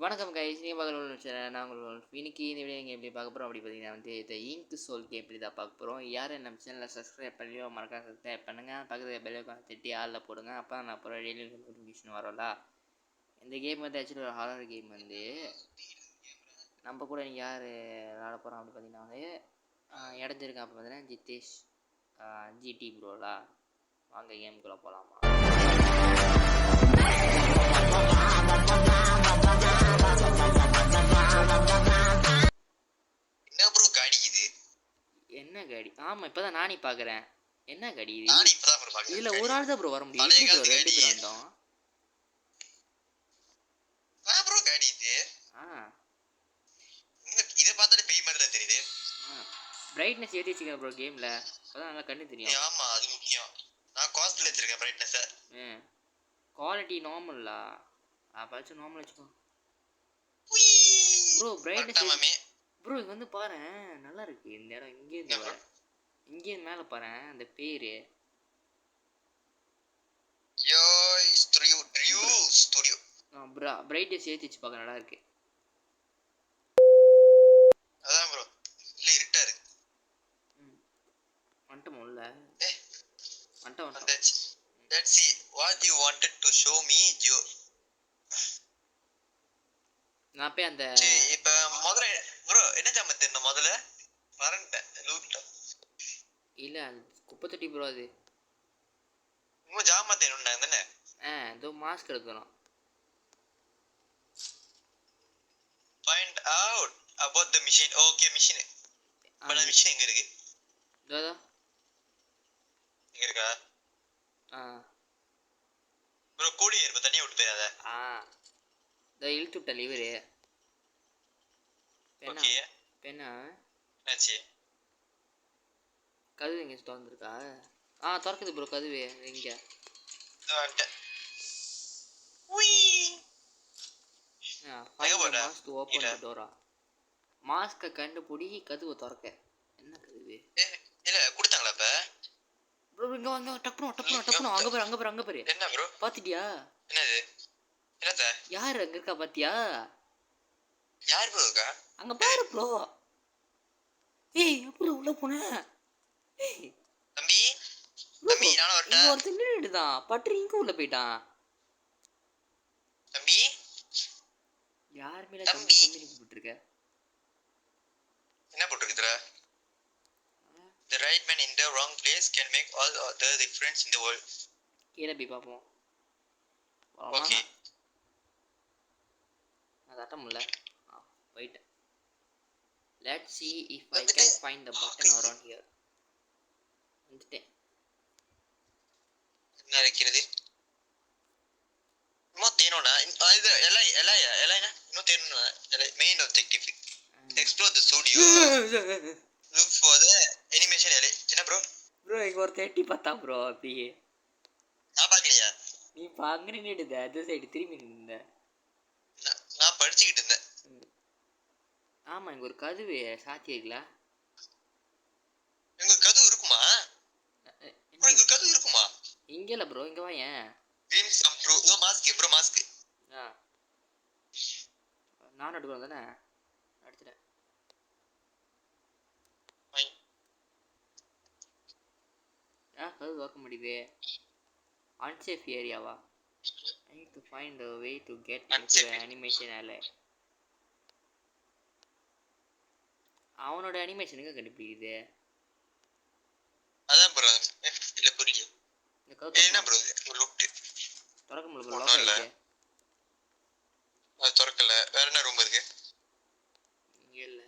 வணக்கம் கைஸ், நீ பார்க்குற நான் உங்களுக்கு இன்னைக்கு இந்த வீடியோ நீங்கள் எப்படி பார்க்க போகிறோம் அப்படி பார்த்தீங்கன்னா இந்த இங்க் சோல் கேம் இப்படி தான் பார்க்க போகிறோம். யாரும் நம்ம சேனலில் சப்ஸ்கிரைப் பண்ணியோ மறக்காம சப்ஸ்கிரைப் பண்ணுங்கள். பக்கத்தில் பெல் ஐக்கான் தட்டி ஆளில் போடுங்க. அப்போ நான் அப்புறம் டெய்லி நோட்டிஃபிகேஷன் வரோம்ல. இந்த கேம் ஆக்சுவலி ஒரு ஹாரர் கேம் நம்ம கூட நீங்கள் யார் விளாட போகிறோம் அப்படி பார்த்தீங்கன்னா இடைஞ்சிருக்கேன். அப்போ பார்த்தீங்கன்னா ஜித்தேஷ் ஜிடி ப்ரோலா. வாங்க கேமுக்குள்ளே போகலாமா? என்ன காடி? ஆமா, இப்பதான் நானே பாக்குறேன். என்ன காடி இது? இதுல ஒரு ஆள் தான் ப்ரோ வர முடியும். எப்படி ப்ரோ ரெண்டு பேர் வந்தோம்? ப்ரோ காடி இது. இத பார்த்தாலே பேய் மாதிரி தான் தெரியுது. பிரைட்னஸ் ஏத்தி வச்சிருக்கேன் ப்ரோ கேம்ல. அதான் நல்லா கண்ணு தெரியும். ஆமா, அது முக்கியம். நான் காஸ்ட்ல வச்சிருக்கேன் பிரைட்னஸ். குவாலிட்டி நார்மலா? பாச்சு நார்மல் வெச்சுக்கோ. ப்ரோ பிரைட்னஸ் ப்ரோ இங்க வந்து பாரு, நல்லா இருக்கு இந்த இடம். இங்கே மேல பாரு அந்த பேரு. யோ ஸ்டுடியோ. பிரைட்னஸ் ஏத்தி வச்சு பார்க்க நல்லா இருக்கு. அதான் ப்ரோ. இல்ல இருட்டா இருக்கு. வந்துட்டோம்ல. வந்துட்டோம். Let's see what you wanted to show me, Joe. நான் போய் அந்த இப்ப முதல்ல ப்ரோ என்ன ஜாமத்து என்ன முதல்ல மறந்துட்டேன். லூட் இல்ல குப்பை தொட்டி ப்ரோ. அது உங்க ஜாமத்து என்ன தானே? இதோ மாஸ்க் எடுக்கணும். Find out about the machine. Okay, machine. But machine எங்க இருக்கு? இதோ இங்க இருக்கா? ப்ரோ கூடி இருப்ப தனியா விட்டு போயாத. இதோ இழுத்து விட்ட லிவரு. ஓகே. பெண்ணா என்னாச்சு? கதவு எங்க திறந்துருக்கா? திறக்குது ப்ரோ கதவு. எங்க மாஸ்க் ஓபன் தி டோரா. மாஸ்க கண்டுபிடி கதவு திறக்க. என்ன கதவு? இல்ல கொடுத்தாங்களா அப்ப? ப்ரோ இங்க வாங்க. டப்புனு அங்க பாரு. என்ன ப்ரோ பாத்திட்டியா? என்னது? என்னது? யார் அங்க இருக்கா பாத்தியா? யார் ப்ரோ இருக்கா? அங்க பாரு ப்ரோ. ஏய் எப்படி உள்ள போன? ஏய் தம்பி நானும் வரட்டா? இங்க ஒருத்தன் நின்னுடுதான். பட்ரி இங்க உள்ள போய்ட்டான். தம்பி யார் மேல தம்பி கூப்பிட்டுருக்க? என்ன போட்டுருக்குதுடா? The right man in the wrong place can make all the difference in the world. கீழே போய் பாப்போம். ஓகே. அது அட்டம்ல. wait. Let's see if I can find the button around here. வந்துட்டேன். என்ன இருக்கிறது? தேனோனா இது எல்லாம் இன்னும் தேனோனா main objective. Explore the studio. Look for the animation. என்ன ப்ரோ? இங்க ஒரு 30 பார்த்தா ப்ரோ. அப்படியே நான் பார்க்கலையா? நீ பாங்க நின்னுடுத அந்த சைடு திரும்பி நின்னுட. நான் படிச்சிட்டு இருந்தேன். ஆமா இங்க ஒரு கதவு சாத்தி இருக்குல. இங்க கதவு இருக்குமா? இங்க கதவு இருக்குமா? இங்க இல்ல ப்ரோ. இங்க வாயேன். Dreams come true. மாஸ்க். நான் எடுக்கணும் தானே? எடுத்துட்டேன். கதவு திறக்க முடியுது. அன்சேஃப் ஏரியாவா? I need to find a way to get into the animation alley. அவனோட அனிமேஷன் எங்க கண்டுபிடிக்குது? அதான் ப்ரோ. இல்ல புரியல. என்ன ப்ரோ லூட் திறக்க முடியல. லாக் ஆயிடுச்சு. அது திறக்கல. வேற என்ன ரூம் இருக்கு? இங்க இல்ல.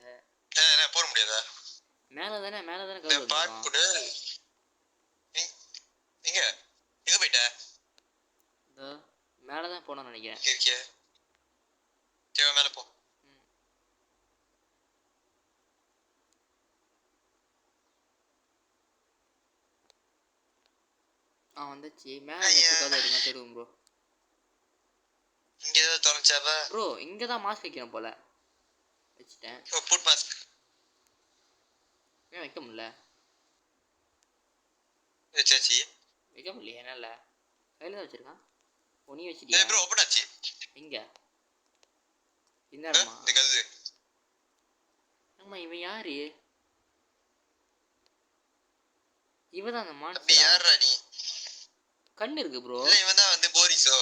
என்ன போற முடியாதா? மேல தானே கதவு பாக் கூட. எங்க போய்ட்ட? மேல தான் போறேன்னு நினைக்கிறேன். இருக்கே. சரி மேல போ. வந்துச்சு. மேல கதவு இருங்க தேடுவோம் ப்ரோ. இங்க ஏதோ தொலைச்சாவா? ப்ரோ இங்க தான் மாஸ்க் வைக்கணும் போல. வச்சிட்டேன். Put mask. ஏன் வைக்க முடியல? வெச்சாச்சு. வைக்க முடியல. என்னால கையில தான் வச்சிருக்கான். நீ வச்சிட்டியா? ப்ரோ ஓபன் ஆச்சு. எங்க? இந்த இடமா? இந்த கதவு. ஆமா, இவன் யாரு? இவன் தான் அந்த அப்படி மான்ஸ்டரா? யாரா நீ? கண்ணு இருக்கு ப்ரோ. இல்ல இவன் தான் வந்து போரிஸோ.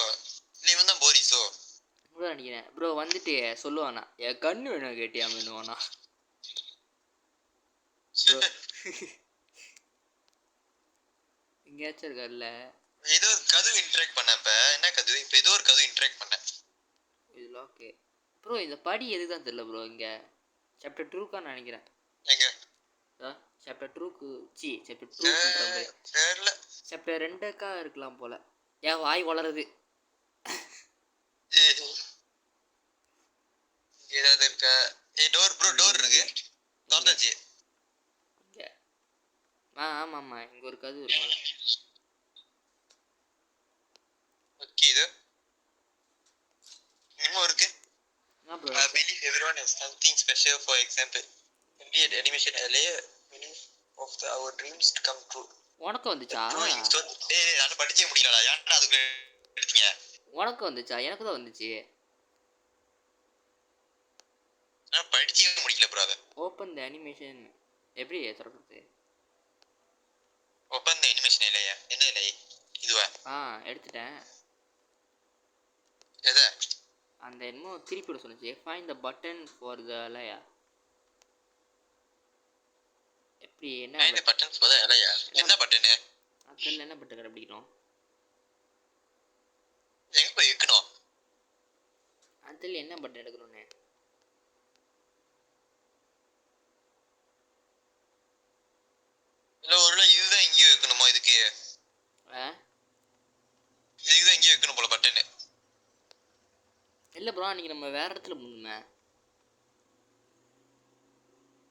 இல்ல இவன் தான் போரிஸோ. ப்ரோ நினைக்கிறேன் ப்ரோ. வந்துட்டு சொல்லுவானா என் கண்ணு வேணும் கேட்டியாமன்னுவானா ப்ரோ. எங்கேயாச்சும் இருக்கார்ல. ஏதோ ஒரு கதவு இன்டராக்ட் பண்ணப்ப என்ன கதவு? இப்ப ஏதோ ஒரு கதவு இன்டராக்ட் பண்ண. இது ஓகே ப்ரோ. இந்த படி எதுக்கு தான் தெரியல ப்ரோ. இங்க சாப்டர் 2 நினைக்கிறேன். எங்க? சாப்டர் 2க்கு சாப்டர் 2ன்ற மாதிரி தெரியல. சாப்டர் 2க்கா இருக்கலாம் போல. ஏன் வாய் வளருது. ஏதாவது இருக்கா? டோர் ப்ரோ, டோர் இருக்கு. திறந்தாச்சு. இங்க ஆமா ஆமா, இங்க ஒரு கதவு இருக்கும்ல. ஓகே இது இன்னும் இருக்கு. என்ன bro? I believe everyone has something special. For example, Indian animation LA of our dreams to come true. உனக்கு வந்துச்சா? டேய் நான் படிச்சே முடியலடா. ஏன்டா அதுக்கு எடுத்தீங்க? உனக்கு வந்துச்சா? எனக்கு தான் வந்துச்சு. நான் படிச்சே முடியல ப்ரோ. அத ஓபன் தி அனிமேஷன் எப்படி திறக்கிறது? ஓபன் தி அனிமேஷன் இல்லையா? என்ன இல்லை இதுவா? எடுத்துட்டேன். எதை? அந்த என்னமோ திருப்பி விட சொன்னிச்சு. Find the button for the layer. எப்படி என்ன find the button for the layer? என்ன பட்டன்? அதுல என்ன பட்டன் கண்டுபிடிக்கணும்? எங்க போய் வைக்கணும்? அதுல என்ன பட்டன் எடுக்கணும்னு? இல்ல ஒருவேளை இதுதான் இங்கே வைக்கணுமா? இதுக்கு இதுதான் இங்கே வைக்கணும் போல பட்டன். இல்ல ப்ரோ, அன்னைக்கு நம்ம வேற இடத்துல போணுமே.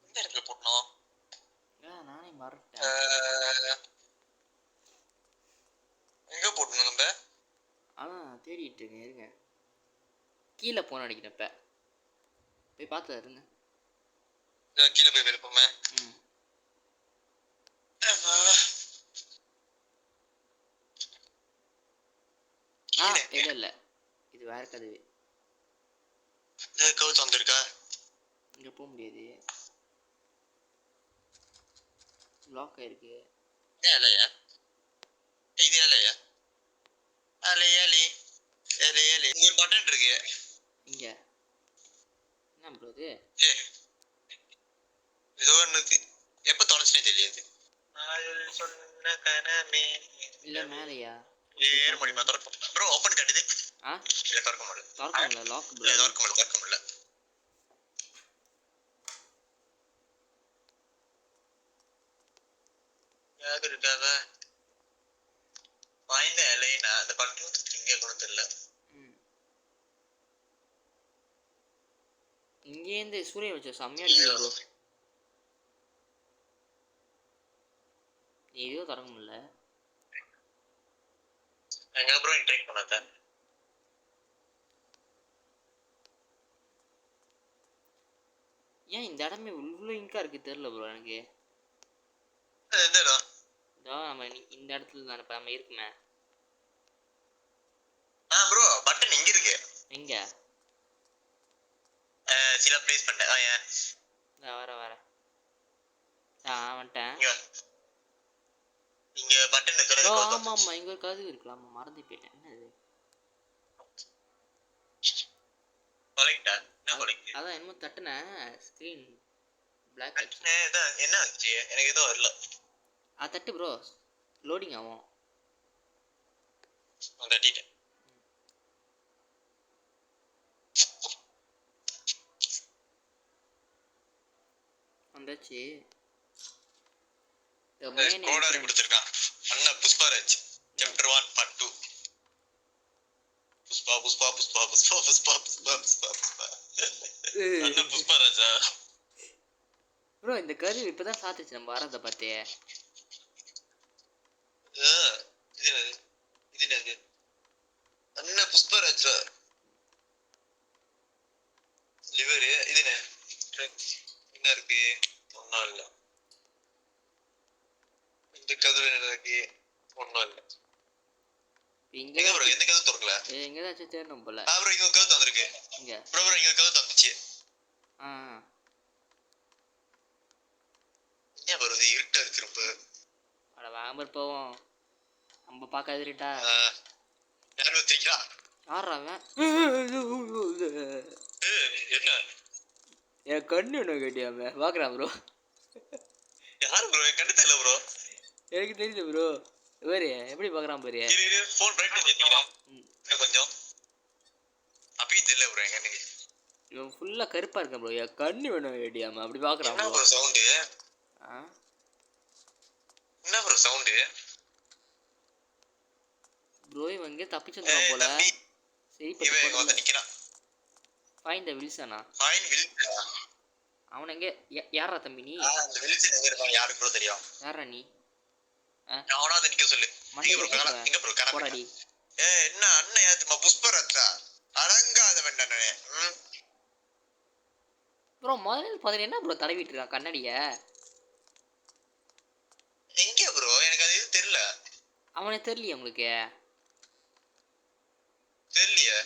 எந்த இடத்துல போடணும்? நானே மறந்துட்டேன். எங்க போடணும் நம்ம? தேடிட்டு இருக்கேன். இருங்க, கீழே போன அடிக்கிறப்ப போய் பார்த்தா இருங்க. கீழே போய் இருப்போமே. இல்ல இது வேற கதவு. கவுத்து வந்திருக்கா? இங்க போக முடியாது, லாக் ஆயிருக்கு. ஏலையா இது ஏலையா? அலை ஏலி ஏலை ஏலி. இங்க ஒரு பட்டன் இருக்கு. இங்க என்ன ப்ரோ இது? ஏதோ ஒன்று இருக்கு. எப்போ தொலைச்சுனே தெரியாது. சொன்ன கனமே இல்ல மேலையா? ஏற முடியுமா? திறக்கும் ப்ரோ. ஓபன் காட்டுது. இல்ல திறக்க முடியல. திறக்க முடியல. Lock bro. திறக்க முடியல. யாரு இருக்காத? Find the line. அந்த பட்டன் இங்க கொடுத்துடல. இங்கே இருந்து சூரிய வச்ச செம்மையா அடிக்குது ப்ரோ. ஏதோ திறக்க முடியல. எங்க ப்ரோ இன்டராக்ட் பண்ணாத? ஏன் இந்த இடமே இவ்வளோ இங்கா இருக்கு தெரியல ப்ரோ எனக்கு. எந்த இடம்? நம்ம இந்த இடத்துல தானே நம்ம இருக்குமே. ப்ரோ பட்டன் இங்க இருக்கு. எங்க? சில ப்ளேஸ் பண்ணேன். வர வந்துட்டேன். இங்க பட்டன் இருக்கு. ஆமா ஆமா, இங்க ஒரு கதவு இருக்குல்ல. மறந்து போயிட்டேன். என்ன இது? கொலெக்டா? என்ன கொலெக்ட்? அதான் என்னமோ தட்டுன ஸ்கிரீன் பிளாக் ஆச்சு. என்ன ஆச்சு? எனக்கு எதுவும் வரல. தட்டு ப்ரோ, லோடிங் ஆகும். தட்டிட்டேன். வந்துச்சு. கோடாரி கொடுத்திருக்கான். அண்ணா புஷ்பாராஜ் சாப்டர் 1 பார்ட் 2. புஷ்பா புஷ்பா புஷ்பா புஷ்பா புஷ்பா புஷ்பா புஷ்பா புஷ்பா. அண்ணா புஷ்பாராஜா ப்ரோ. இந்த கரு இப்பதான் சாத்துச்சு நம்ம வரத பார்த்தே. இது என்னது? அண்ணா புஷ்பாராஜா லிவர். இது என்ன இருக்கு? ஒன்றும் இல்லை. இந்த கதவு என்ன இருக்கு? ஒன்றும் இல்லை. இங்க எங்க ப்ரோ எந்த கதவு திறக்கல எங்க ஏதாச்சும் தேடணும் போல ப்ரோ இங்க கதவு திறந்திருக்கு இங்க ப்ரோ இங்க கதவு திறந்துச்சு ஆ என்ன ப்ரோ இது இருட்டா இருக்கு ரொம்ப அட வாங்க போவோம் நம்ம பார்க்காதுட்டா யார் வச்சிருக்கா யாரா அவன் என்ன என் கண்ணு என்ன கேட்டியாம பார்க்குறான் ப்ரோ யார் ப்ரோ என் கண்ணு தெரியல ப்ரோ எனக்கு தெரியுது ப்ரோ வேறு எப்படி பார்க்குறான் பாரு ஃபோன் பிரைட்னஸ் ஏத்திக்கிறேன் இன்னும் கொஞ்சம் அப்பயும் தெரியல ப்ரோ என் கண்ணுக்கு இவன் ஃபுல்லாக கருப்பாக இருக்கான் ப்ரோ என் கண்ணு வேணும் கேட்டியாம அப்படி பார்க்குறான் என்ன ப்ரோ சவுண்டு ஆ என்ன ப்ரோ சவுண்டு ப்ரோ இவன் எங்கே தப்பிச்சு வந்துடும் போல சரி இவன் வந்து நிக்கிறான் ஃபைன் த வில்சனா ஃபைன் வில்சனா அவன் எங்கே யாரா தம்பி நீ அந்த வில்சன் எங்க இருக்கான் யாருக்கு ப்ரோ தெரியும் யாரா நீ அவனா வந்து நிக்க சொல்லு எங்க ப்ரோ கரெக்ட் போடாடி என்ன அண்ணன் ஏத்துமா புஷ்பரத்ரா அடங்காத வேண்டானே ப்ரோ முதல்ல பதில் என்ன ப்ரோ தடவிட்டு இருக்கான் கண்ணாடிய எங்க ப்ரோ எனக்கு அது தெரியல அவனே தெரியலையே உங்களுக்கு தெரியலையே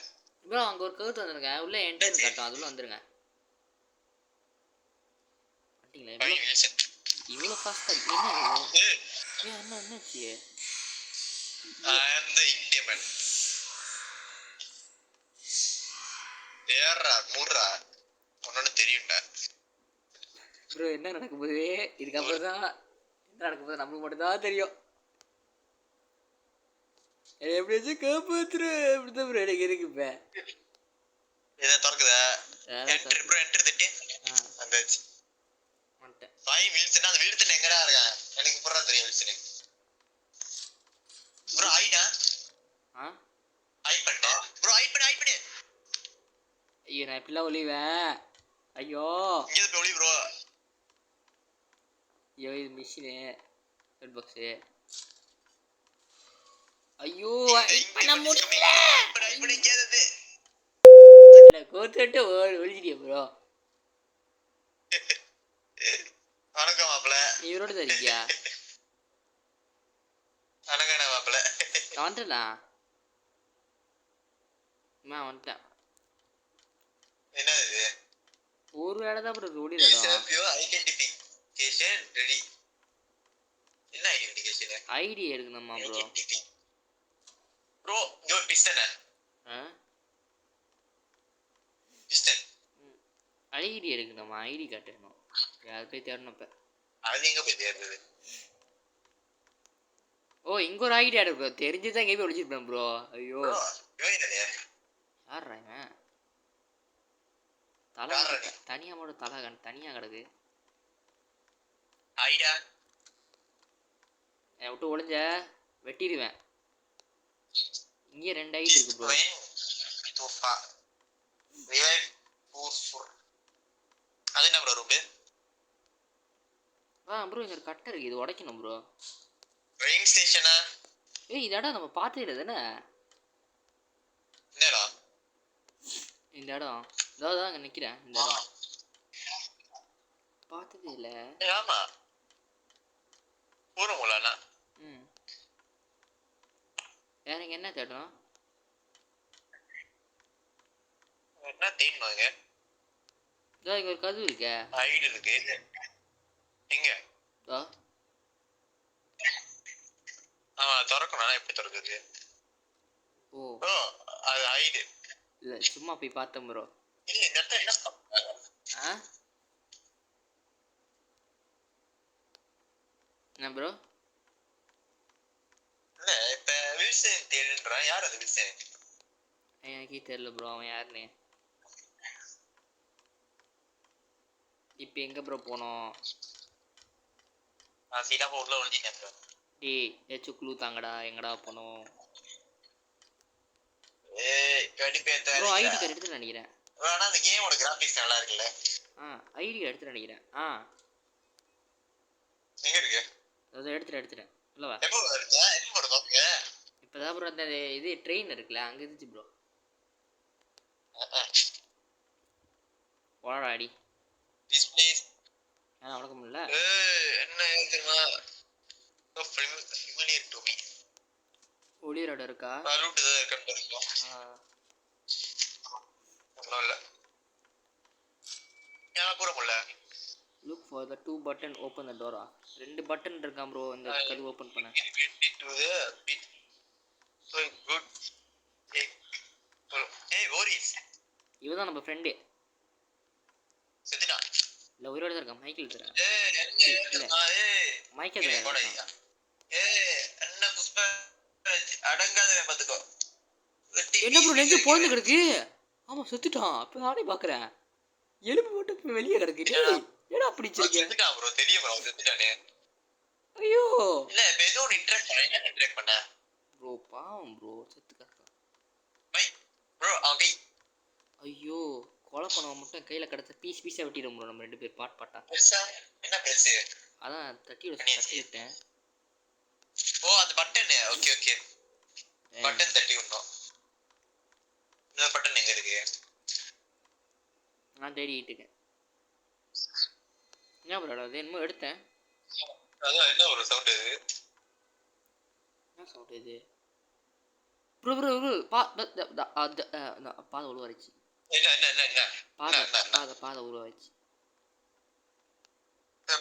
ப்ரோ அங்கே ஒரு கவுத்து வந்துருங்க உள்ள என்ட்ரன்ஸ் காட்டும் அதுல வந்துருங்க இவ்வளோ ஃபாஸ்டா என்ன என்னாச்சு அந்த இண்டியமன் ஏறா மூறா ஒன்னு தெரியும்டா ப்ரோ என்ன நடக்க போகுது இதுக்கப்புறம் தான் என்ன நடக்க போகுது நம்மளுக்கு மட்டும் தான் தெரியும் எப்படியாச்சும் காப்பாத்துரு அப்படிதான் ப்ரோ எனக்கு இருக்கு இப்ப இதை திறக்குதா என்டர் ப்ரோ என்டர் தட்டி வந்தாச்சு வந்துட்டேன் ஃபைவ் வில்சன் அந்த வில்சன் எங்கடா இருக்கான் எனக்கு புறா தெரியும் வில்சன் ப்ரோ ஐடா ஐ பண்ணு ப்ரோ ஐ பண்ணு ஐயோ நான் எப்படிலாம் ஒளிவேன் ஐயோ இங்கே போய் ஒளி ப்ரோ ஐயோ இது மிஷினு ஹெட் பாக்ஸு ஐயோ பண்ண முடியல கோத்துட்டு ஒழிச்சிட்டியா ப்ரோ வணக்கம் மாப்பிள நீ இவரோட தான் இருக்கியா வணக்கம் மாப்பிள வந்துட்டா வந்துட்டேன் என்ன இது ஒரு வேலை தான் ப்ரோ ஓடி இடம் ஐடென்டிஃபிகேஷன் ரெடி என்ன ஐடென்டிஃபிகேஷன் ஐடி எடுக்கணுமா ப்ரோ ப்ரோ யோ பிஸ்டன் பிஸ்டன் ஐடி எடுக்கணுமா ஐடி காட்டணும் அது போய் தேடணும் இப்போ அது எங்க போய் தேடுறது ஓ இங்க ஒரு ஐடி ஆடு ப்ரோ தெரிஞ்சுதான் எங்கே போய் ஒழிச்சிருப்பேன் ப்ரோ ஐயோ யார்ரா இவன் தலை தனியா மட்டும் தலை தனியா கிடக்கு ஐடா என் விட்டு ஒளிஞ்ச வெட்டிடுவேன் இங்கே 2 ஐடி இருக்கு ப்ரோ தோஃபா ரிவைவ் அது என்ன ப்ரோ ரூபே ப்ரோ இங்க ஒரு கட்டை இருக்கு இது உடைக்கணும் ப்ரோ வெயிங் ஸ்டேஷனா இந்த இடம் நம்ம பார்த்தே இல்லை தானே இந்த இடம் இதாவது அங்கே நிற்கிறேன் இந்த இடம் பார்த்ததே இல்லை ஆமா போறோம்லண்ணா வேற இங்கே என்ன தேடணும் என்ன தேடணுங்க இங்கே ஒரு கதவு இருக்கே ஐடி இருக்கு எங்க ஆமா திறக்கணும் எப்படி திறக்குது ஓ அது ஐடி இல்லை சும்மா போய் பார்த்தேன் ப்ரோ இல்ல இந்த இடத்துல என்ன என்ன ப்ரோ இல்ல இப்ப வில்சன் தேடுன்றான் யார் அது வில்சன் எனக்கே தெரியல ப்ரோ அவன் யாருன்னு இப்போ எங்கே ப்ரோ போனோம் நான் சீடா உள்ள ஒளிஞ்சிட்டேன் ப்ரோ டேய் ஏச்சும் க்ளூ தாங்கடா எங்கடா போனோம் ப்ரோ ஐடி கார்டு எடுத்து நினைக்கிறேன் ஆனா அந்த கேமோட கிராபிக்ஸ் நல்லா இருக்குல்ல ஐடி கார்டு எடுத்து நினைக்கிறேன் எங்க இருக்கு அதை எடுத்துட்டேன் இல்லவா எப்போ எடுத்த எப்போ போடுறீங்க இப்போதான் ப்ரோ அந்த இது ட்ரெயின் இருக்குல்ல அங்கே இருந்துச்சு ப்ரோ போடா அடி ப்ளீஸ் ப்ளீஸ் உனக்கு முடியல என்ன தெரியுமா ஃபெமிலியர் டு மீ ஒளிரோட இருக்கா? லூட் ஏதாவது இருக்கான்னு பாருங்க. ஒன்றும் இல்லை. ஏன் கூற முடியல? Look for the 2 button open the door. 2 button இருக்காம் ப்ரோ, இந்த கதவு ஓபன் பண்ண. இவதான் நம்ம ஃப்ரெண்டு. செத்துடா. இல்ல உயிரோட தான் இருக்கான். மைக்கேல் தர. மைக்கேல் தர. என்ன புஷ்ப அடங்காதவே பாத்துக்கோ. என்ன ப்ரோ நெஞ்சு போந்து கிடக்கு? ஆமா செத்துட்டான். இப்ப நானே பாக்குறேன். எலும்பு மட்டும் இப்ப வெளியே கிடக்கு. டேய் ஏடா அப்படி வச்சிருக்க? செத்துட்டான் ப்ரோ, தெரியும் ப்ரோ செத்துட்டானே. ஐயோ இல்ல ஏதோ ஒரு இன்டராக்ட் பண்ண ப்ரோ, பாவம் ப்ரோ செத்து கிடக்கான். Bye bro okay. ஐயோ கொலை பண்ணவன் மட்டும் கையில கிடச்ச பீஸ் பீஸா வெட்டிடும் ப்ரோ. நம்ம 2 பேர் பாட் பாட்டா. என்ன பெருசு? அதான் தட்டி விட்டேன். ஓ அந்த பட்டன். ஓகே ஓகே, பட்டன் தட்டி விடணும். இந்த பட்டன் எங்க இருக்கு? நான் தேடிட்டு இருக்கேன். என்ன ப்ரோ அது என்னமோ எடுத்தேன். அதான் என்ன ஒரு சவுண்ட் இது? என்ன சவுண்ட் இது ப்ரோ? ப்ரோ பாத உருவாச்சு. என்ன பாத உருவாச்சு.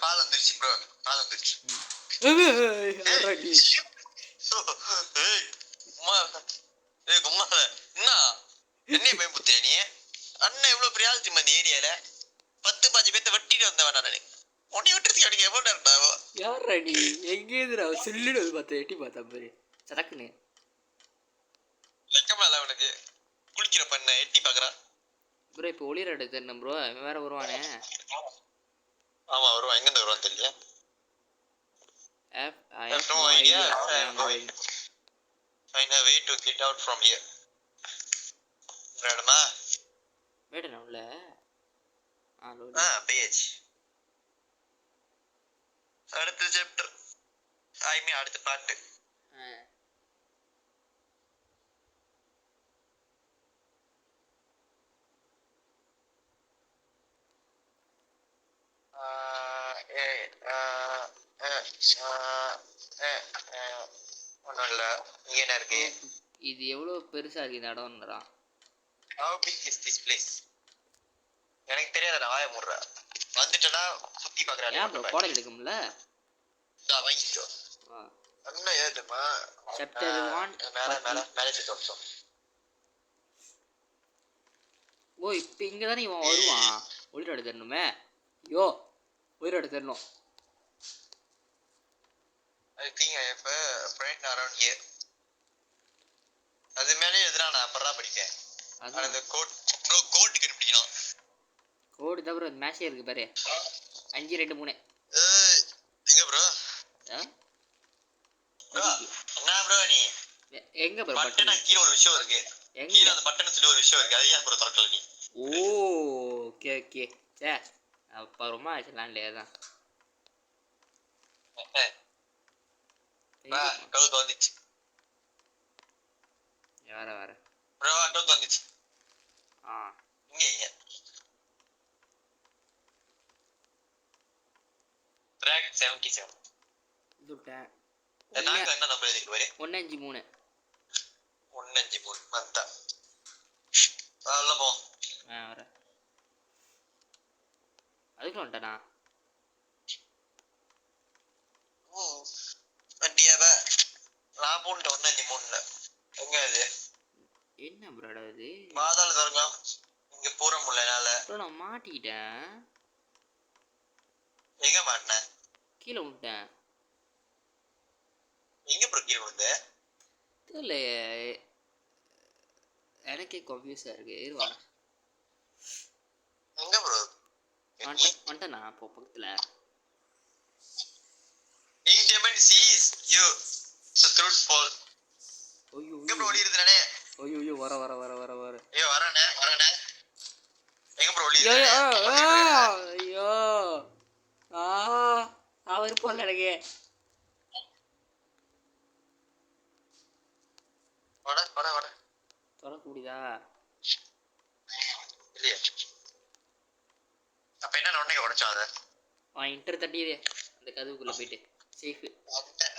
பால் வந்துருச்சு ப்ரோ, பால் வந்துருச்சு. என்ன பயன்புத்திர நீ? அண்ணன் எவ்வளவு பிரியாலிட்டி இந்த ஏரியால 10-15 பேர்த்த வெட்டிட்டு வந்தவன் நானு. உன்னை விட்டுறதுக்கு எனக்கு எவ்வளவு நேரம் ஆகும்? யாரா நீ? எங்கேருந்து சொல்லிடு பார்த்தேன். எட்டி பார்த்தா பாரு சடக்குன்னு. லெக்கமா இல்ல உனக்கு? குளிக்கிற பண்ண எட்டி பாக்குறான் ப்ரோ. இப்போ ஒளிர எடுத்துருந்தேன் ப்ரோ. இவன் வேற வருவானே. ஆமா வருவான். எங்க இருந்து வருவான் தெரியல. I have no idea. Find a way to get out from here. மேடமா வேடனா உள்ள? பேஜ் அடுத்த சாப்டர். ஐ மீன் அடுத்த பாட்டு. ஒன்றும் இல்லை. இங்கே என்ன இருக்கு? இது எவ்வளோ பெருசா இருக்கு இந்த இடம்ன்றான். How big is this place? எனக்கு தெரியாத. நான் வாய மூடுறேன். வந்துட்டேன்னா சுத்தி பார்க்குறேன். ஏன் ப்ரோ கோடை எடுக்கும்ல? நான் வாங்கிட்டோ. என்ன ஏதுமா? சாப்டர் 1 மேலே சுத்தம். ஓ இப்போ இங்கே தானே இவன் வருவான். ஒளிரோட தரணுமே. ஐயோ ஒளிரோட தரணும். I think I have a friend around here. அது மேலே எதுனா நான் அப்புறம் தான் படிப்பேன். அந்த கோட் ப்ரோ, கோட் கண்டுபிடிக்கணும். கோட் தான் ப்ரோ. மேட்சே இருக்கு பாரு. 5-2-3. எங்க ப்ரோ? என்ன ப்ரோ நீ? எங்க ப்ரோ பட்டன் கீழ ஒரு விஷயம் இருக்கு. கீழ அந்த பட்டன் சொல்லி ஒரு விஷயம் இருக்கு. அது ஏன் ப்ரோ திறக்கல நீ? ஓ ஓகே ஓகே. சே அப்ப ரொம்ப ஆச்சலாம்ல. அதான் கவுக்கு வந்துச்சு. வர ப்ரோ கவுக்கு வந்துச்சு. இங்க ட்ராக் 77 இதுட்டேன். நாங்க என்ன நம்பர் எழுதிட்டு பாரு? 153 வந்தா வால போ. வர அதுக்கு வந்துட்டேனா? வண்டியாவா? நான் போன்ல 153ல. எங்க அது? என்ன ப்ரோடா இது? பாதாள தரங்கம். இங்க போற முடியலனால ப்ரோ நான் மாட்டிட்டேன். எங்க மாட்டன? கீழே விட்டேன். எங்க ப்ரோ கீழ விழுந்த? தெரியல, எனக்கே கன்ஃபியூஸா இருக்கு. இருவா எங்க ப்ரோ? வந்துட்டேனா அப்போ பக்கத்துல? Demon sees you. The truth fall. ஐயோ எங்க ப்ரோ ஓடி இருந்தனே? ஐயோ வர ஐயோ வரனே. எங்க ப்ரோ ஓடி இருந்தனே? ஐயோ அவர் போல எனக்கு. வட தொடக்க முடியுதா? இல்லையா? அப்ப என்ன நொண்டைக்கு உடைச்சோம் அதை? இன்டர் தட்டிடு அந்த கதவுக்குள்ள போயிட்டு சேஃப்.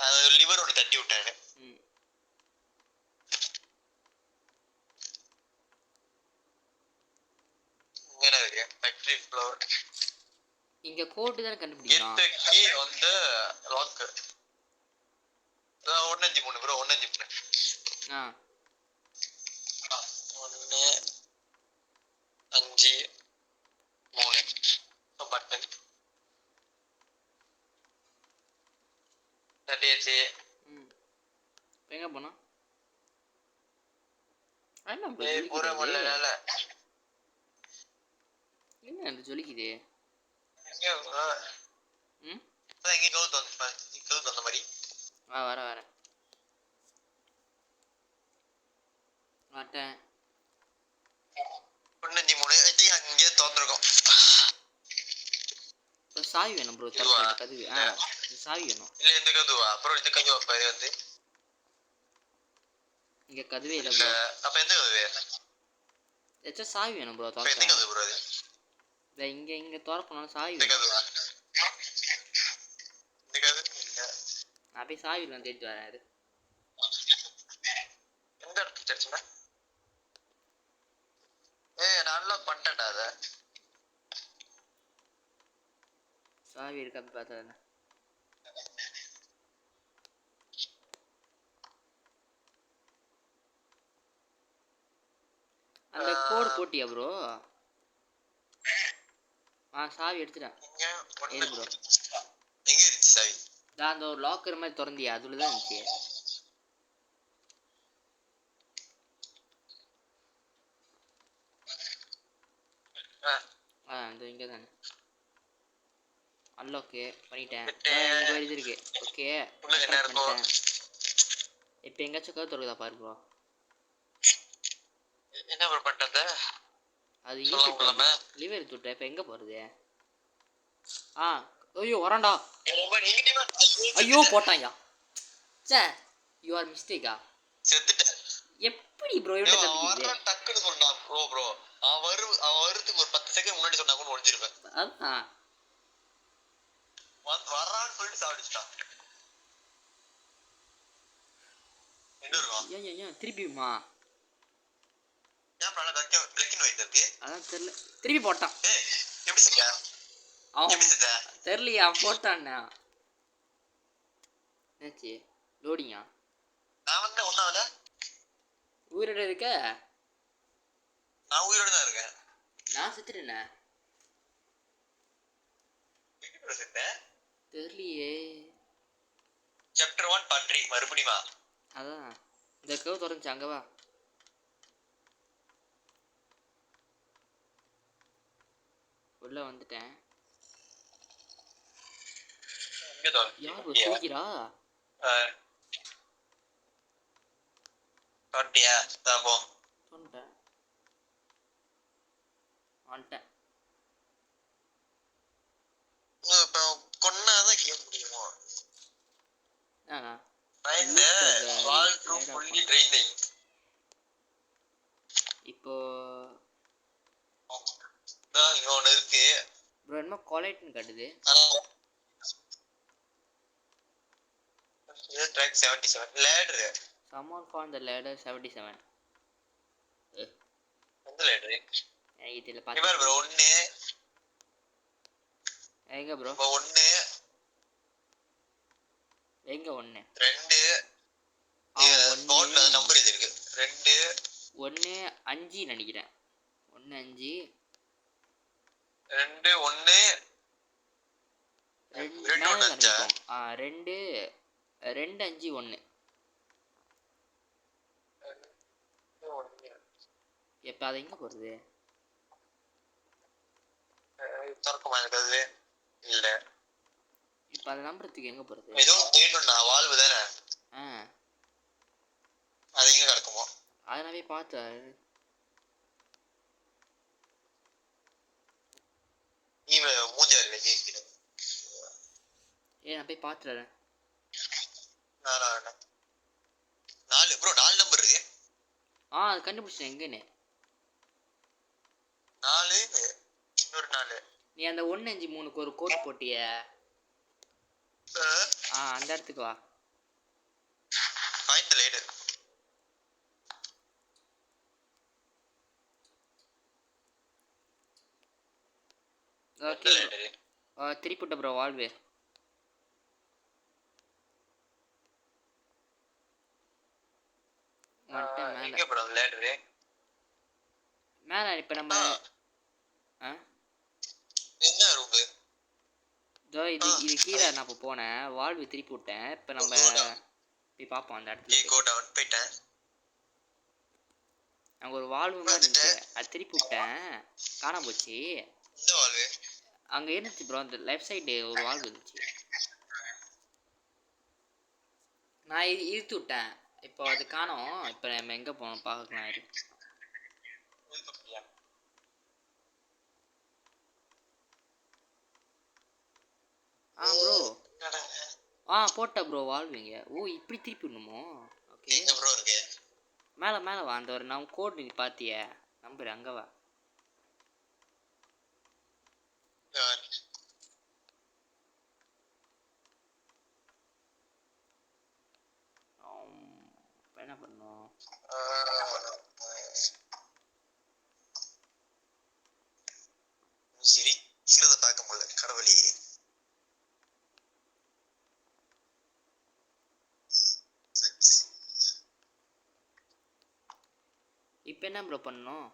அது லிவர் ஒன்று தட்டி விட்டாங்க. Factory floor. இங்க கோட் தான Get கண்டுபிடிக்கணும். the key on the locker. 153 bro 153. Ah 1 5 3 button. தட்டியாச்சு. எங்க போனா? என்ன ப்ரோ ஏய் பூரா ஜொலிக்குது? வரல. என்ன அது ஜொலிக்குது? எங்க எங்க கவுத் வந்த மாதிரி. வரேன். மாட்டேன். 153 ஐ திங்க் அங்கே திறந்திருக்கும். இப்போ சாவி வேணும் ப்ரோ. தரப்பு கதவு. சாவி வேணும். இல்ல இந்த கதவா? அப்புறம் இந்த கதவா பாரு வந்து. இங்க கதவே இல்ல ப்ரோ. அப்ப எந்த கதவு? ஏச்சா சாவி வேணும் ப்ரோ. அப்ப எந்த கதவு ப்ரோ அது? இங்க திறக்கணும் சாவி இந்த வேணும். கதவா? இந்த கதவு இல்ல. நான் போய் சாவி வந்து தேடிட்டு வரேன். அது எந்த இடத்துல சர்ச்சுனா? நான் அன்லாக் பண்ணிட்டேன்டா அத. சாவி இருக்கா பார்த்தா என்ன? அந்த கோட் போட்டியா ப்ரோ? சாவி எடுத்துட்டேன். ஏறு ப்ரோ. எங்க இருக்கு சாவி? நான் அந்த ஒரு லாக்கர் மாதிரி திறந்தியா? அதுல தான் இருந்துச்சு. அந்த இங்க தானே. அன்லாக் பண்ணிட்டேன். இங்க ஒரு இது இருக்கு. ஓகே. என்ன இருக்கும்? இப்போ எங்கேயாச்சும் கதவு திறக்குதா பாரு ப்ரோ. என்ன ப்ரோ பண்ணிட்டே? அது லிவர் சுட்ட. இப்போ எங்க போறது? ஐயோ வரண்டா. ஐயோ போட்டாயா? Say you are மிஸ்டேக்கா? செத்துட்டேன். எப்படி ப்ரோ இவன தப்பிக்குது? டக்குன்னு சொன்னா ப்ரோ அவன் வருதுக்கு ஒரு 10 செகண்ட் முன்னாடி சொன்னா கூட ஒளிஞ்சிருப்பேன். அதான் வர்றான்னு சொல்லிட்டு சாப்பிடுச்சிட்டான். எங்க இருக்கும்? ஏன் திருப்பியுமா? ஏன் பிளான பிளாக் அண்ட் ஒயிட் இருக்கு? அதான் தெரியல. திருப்பி போட்டான். எப்படி செஞ்சா? தெரியலையா? போட்டான்னா என்னாச்சு? லோடிங்கா? நான் வந்து ஒன்னாவல உயிரோட இருக்க? நான் உயிரோட தான் இருக்கேன். நான் செத்துட்டேனே. தெரியலையே. சாப்டர் 1 பார்ட் 3 மறுபடியும் வா. அதான் இந்த கவு தொடர்ந்துச்சு. அங்க வா. உள்ள வந்துட்டேன். யார் சிரிக்கிறா? வந்துட்டியா? போ. வந்துட்டேன். இப்போ கொன்னாதான் கேம் முடியுமா? இப்போ இங்க ஒண்ணு இருக்கு ப்ரோ. என்ன கொலைட்னு காட்டுது? track 77 ladder. Someone found the ladder 77. எந்த ladder? இதுல பாத்து ப்ரோ. ஒண்ணு எங்க ப்ரோ? ஒண்ணு எங்க? ஒண்ணு 2 போர்ட்ல நம்பர் இது இருக்கு. 2 1 5 நினைக்கிறேன். 1 5 2 1 2 1 2 2 5 1. எப்ப அது எங்க போறது? தரக்குமா இருக்குது இல்ல. இப்ப அந்த நம்பருக்கு எங்க போறது? ஏதோ தேடணும்னா வால்வு தானே. அது எங்க கிடக்குமோ? அத நான் போய் பார்த்தேன். இவ மூஞ்சாரி வெச்சிட்டு. நான் போய் பார்த்துறேன். 4 ப்ரோ 4 நம்பர் இருக்கு. அது கண்டுபிடிச்சேன் எங்கன்னு. 4 இன்னொரு 4. நீ அந்த 1 5 3க்கு ஒரு கோட் போட்டியே. அந்த இடத்துக்கு வா. ஃபைண்ட் தி லேடர். ஓகே ப்ரோ திருப்பி விட்ட ப்ரோ வால்வு வந்துட்டேன் மேலே எங்க ப்ரோ லேடரு மேலே இப்போ நம்ம ஆ என்ன ரூம் இதோ இது கீழே நான் இப்போ போனேன் வால்வு திருப்பி விட்டேன் இப்போ நம்ம போய் பார்ப்போம் அந்த இடத்துல கோ டவுன் போயிட்டேன் அங்கே ஒரு வால்வு மாதிரி இருந்துச்சு அது திருப்பி விட்டேன் காணாம போச்சு இந்த வால்வு அங்கே இருந்துச்சு ப்ரோ அந்த லெஃப்ட் சைடு ஒரு வால்வு இருந்துச்சு நான் இழுத்து விட்டேன் இப்போ அது காணோம் இப்போ நம்ம எங்கே போனோம் பார்க்கலாம் இருக்கு ப்ரோ போட்ட ப்ரோ வால்விங்க ஓ இப்படி திருப்பி விடணுமோ ஓகே மேலே மேலே வா அந்த ஒரு நான் கோட் நீ பார்த்திய நம்பர் அங்கே வா என்ன பண்ணோம் சரி சிறத பார்க்க முடியல கடவுளே இப்போ என்ன ப்ரோ பண்ணணும்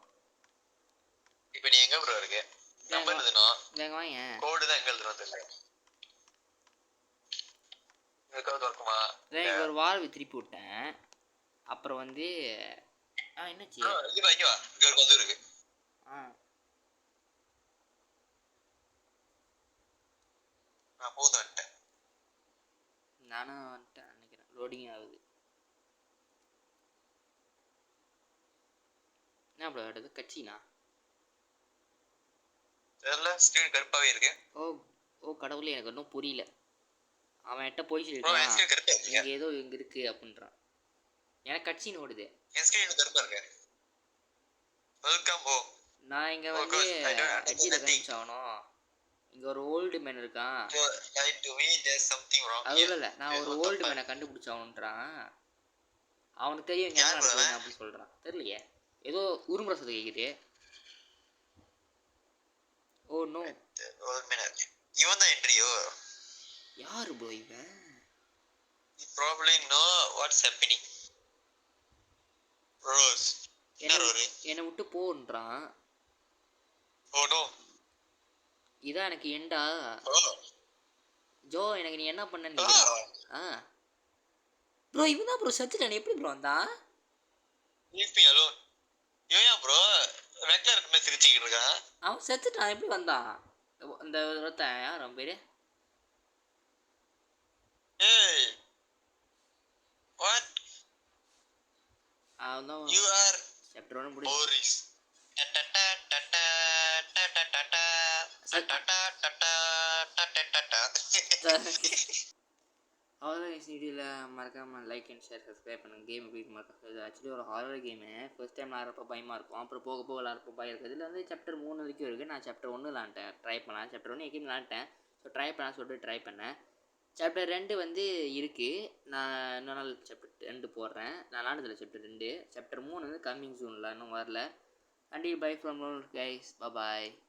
இப்போ நீ எங்க ப்ரோ இருக்க நம்பர் எழுதணும் வேங்க வாங்க கோட் தான் எங்க எழுதணும் தெரியல கோட் இருக்குமா இங்க ஒரு வால்வு திருப்பி விட்டேன் அப்புறம் வந்து என்னாச்சு இங்க வா இங்க ஒரு கதவு இருக்கு நான் போதும் வந்துட்டேன் நானும் வந்துட்டேன் நினைக்கிறேன் லோடிங் ஆகுது என்ன ப்ரோ எடுத்து கட்சினா தெரியல ஸ்கிரீன் கருப்பாவே இருக்கு ஓ கடவுளே எனக்கு ஒன்றும் புரியல அவன் என்கிட்ட போய் சொல்லிட்டான் இங்க ஏதோ இங்க இருக்கு அப்படின்றான் எனக்கு கட்சின்னு ஓடுது என் ஸ்கிரீன் கருப்பா இருக்கு வெல்கம் ஹோம் நான் இங்க வந்து எட்ஜில கனெக்ட் ஆகணும் இங்க ஒரு ஓல்டு மேன் இருக்கான் அது இல்ல நான் ஒரு ஓல்டு மேனை கண்டுபிடிச்சாகணுன்றான் அவனுக்கு தெரியும் இங்க என்ன நடக்குதுன்னு அப்படி சொல்றான் தெரியலையே ஏதோ உருமுறை சத்தம் கேக்குது ஓ நோ இவன் தான் என்ட்ரியோ யாரு ப்ரோ இவன் you probably know what's happening rose என்ன விட்டு போன்றான் ஓ நோ இதான் எனக்கு எண்டா ஜோ எனக்கு நீ என்ன பண்ணன்னு நினைக்கிறேன் ப்ரோ இவன் தான் ப்ரோ செத்துட்டான் எப்படி ப்ரோ வந்தான் leave me alone ஏன் ப்ரோ ரெக்லர் இருக்குமே சிரிச்சிட்டு இருக்கான் அவன் செத்துட்டான் எப்படி வந்தான் அந்த ஒருத்தன் யார் அவன் பேரு ஏய் what அவன் you are சாப்டர் 1 முடிஞ்சு Boris அவ்வளோதான் வீடியோவில் மறக்காமல் லைக் அண்ட் ஷேர் சப்ஸ்கிரைப் பண்ணுங்கள் கேம் எப்படி மறக்காம இது ஆக்சுவலி ஒரு ஹாரர் கேமு ஃபர்ஸ்ட் டைம் விளாட்றப்ப பயமாக இருக்கும் அப்புறம் போக போக விளாட்றப்ப பயம் இருக்குது இதில் வந்து சாப்டர் 3 வரைக்கும் இருக்குது நான் சாப்டர் 1 விளாண்டேன் ட்ரை பண்ணேன் சாப்டர் 1 எங்கேயும் விளாண்டேன் ஸோ ட்ரை பண்ண சொல்லிட்டு ட்ரை பண்ணேன் சாப்டர் 2 வந்து இருக்குது நான் இன்னொரு நாள் சாப்டர் 2 போடுறேன் நான் விளாண்டதில்ல சாப்டர் 2 சாப்டர் 3 வந்து கம்மிங் சூனில் இன்னும் வரல and by from guys bye